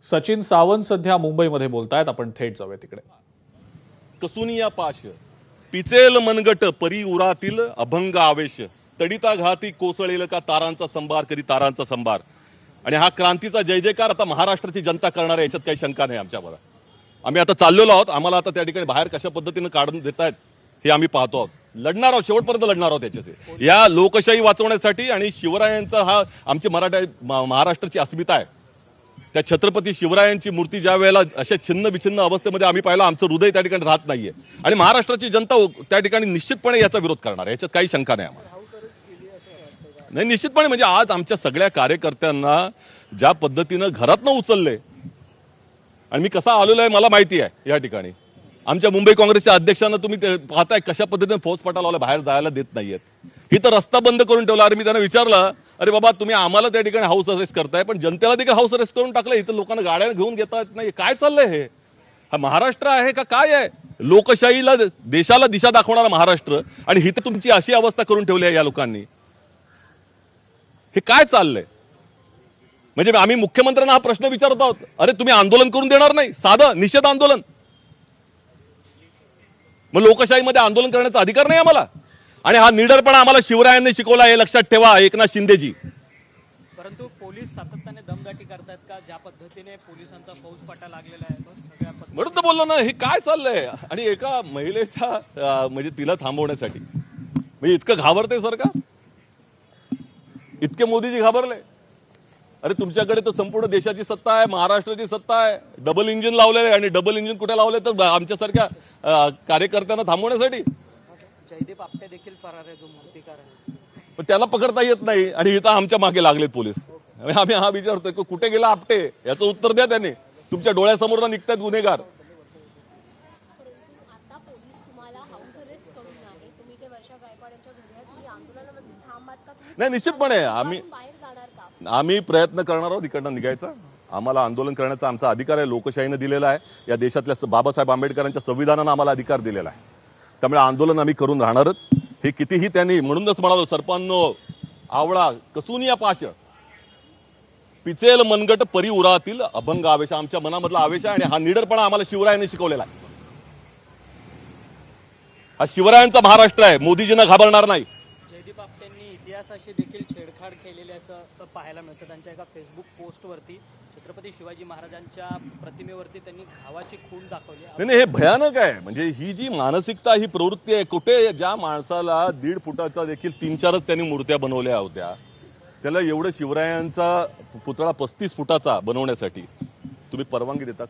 सचिन सावंत सध्या मुंबईमध्ये बोलतायत. आपण थेट जाऊया तिकडे. कसुनिया पाश पिचेल मनगट परी उरातील अभंग आवेश तडिता घाती कोसळेल का तारांचा संभार कधी तारांचा संभार. आणि हा क्रांतीचा जय जयकार आता महाराष्ट्राची जनता करणार आहे, याच्यात काही शंका नाही आमच्यावर. आम्ही आता चाललेलो आहोत, आम्हाला आता त्या ठिकाणी बाहेर कशा पद्धतीने काढून देतायत हे आम्ही पाहतो आहोत. लढणार आहोत, शेवटपर्यंत लढणार आहोत याच्याशी. या लोकशाही वाचवण्यासाठी आणि शिवरायांचा हा आमची महाराष्ट्राची अस्मिता आहे. त्या छत्रपती शिवरायांची मूर्ती ज्या वेळेला अशा छिन्न विछिन्न अवस्थेमध्ये आम्ही पाहिलं, आमचं हृदय त्या ठिकाणी राहत नाहीये. आणि महाराष्ट्राची जनता त्या ठिकाणी निश्चितपणे याचा विरोध करणार आहे, याच्यात काही शंका नाही आम्हाला. नाही, निश्चितपणे म्हणजे आज आमच्या सगळ्या कार्यकर्त्यांना ज्या पद्धतीनं घरातनं उचलले आणि मी कसा आलेलो आहे मला माहिती आहे. या ठिकाणी आमच्या मुंबई काँग्रेसच्या अध्यक्षांना तुम्ही पाहताय कशा पद्धतीने फौजफाटा लावला, बाहेर जायला देत नाहीयेत. ही तर रस्ता बंद करून ठेवला. अरे मी त्यांना विचारलं, अरे बाबा तुम्ही आम्हाला त्या ठिकाणी हाऊस अरेस्ट करताय, पण जनतेला देखील हाऊस अरेस्ट करून टाकलं. इथं लोकांना गाड्या घेऊन घेता येत नाही. काय चाललंय हे? हा महाराष्ट्र आहे का काय आहे? लोकशाहीला देशाला दिशा दाखवणारा महाराष्ट्र, आणि ही तर तुमची अशी अवस्था करून ठेवली आहे या लोकांनी. हे काय चाललंय? म्हणजे आम्ही मुख्यमंत्र्यांना हा प्रश्न विचारत आहोत, अरे तुम्ही आंदोलन करून देणार नाही, साधं निषेध आंदोलन. मग लोकशाहीमध्ये आंदोलन करण्याचा अधिकार नाही आम्हाला? आणि हा निडरपणा आम्हाला शिवरायांनी शिकवला, हे लक्षात ठेवा एकनाथ शिंदेजी. परंतु पोलीस सातत्याने दमदाटी करतात का? ज्या पद्धतीने पोलिसांचा फौजफाटा लागलेला आहे सगळ्या म्हणून तर बोललो ना, हे काय चाललंय? आणि एका महिलेच्या म्हणजे तिला थांबवण्यासाठी म्हणजे इतकं घाबरते सरकार, इतके मोदीजी घाबरले. अरे तुमच्याकडे तर संपूर्ण देशाची सत्ता आहे, महाराष्ट्राची सत्ता आहे. डबल इंजिन लावलेलं आहे, आणि डबल इंजिन कुठे लावले तर आमच्यासारख्या कार्यकर्त्यांना थांबवण्यासाठी. जयदीप आपटे देखील फरार आहे, जो मूर्तिकार आहे. पण त्याला पकडता येत नाही, आणि इथं आमच्या मागे लागले पोलीस. आम्ही हा विचारतोय की कुठे गेला आपटे, याचं उत्तर द्या त्याने. तुमच्या डोळ्यासमोर निघतात गुन्हेगार. नाही, निश्चितपणे आम्ही प्रयत्न करणार आहोत इकडनं निघायचा. आम्हाला आंदोलन करण्याचा आमचा अधिकार आहे, लोकशाहीने दिलेला आहे. या देशातल्या बाबासाहेब आंबेडकरांच्या संविधानानं आम्हाला अधिकार दिलेला आहे. त्यामुळे आंदोलन आम्ही करून राहणारच. हे कितीही त्यांनी म्हणूनच म्हणालो, सरपांनो आवळा कसुनिया पाश पिचेल मनगट परी उरातील अभंग आवेश. आमच्या मनामधला आवेश आहे, आणि हा निडरपणा आम्हाला शिवरायांनी शिकवलेला आहे. हा शिवरायांचा महाराष्ट्र आहे, मोदीजींना घाबरणार नाही. जयदीप आपटेंनी इतिहासाशी देखील छेडछाड केलेल्याचं पाहायला मिळतं. त्यांच्या एका फेसबुक पोस्टवरती छत्रपती शिवाजी महाराजांच्या प्रतिमेवरती त्यांनी घावाची खूण दाखवली. नाही, हे भयानक आहे. म्हणजे ही जी मानसिकता, ही प्रवृत्ती आहे. कुठे ज्या माणसाला 1.5 फुटाचा देखील 3-4च त्यांनी मूर्त्या बनवल्या होत्या, त्याला एवढं शिवरायांचा पुतळा 35 फुटाचा बनवण्यासाठी तुम्ही परवानगी देता?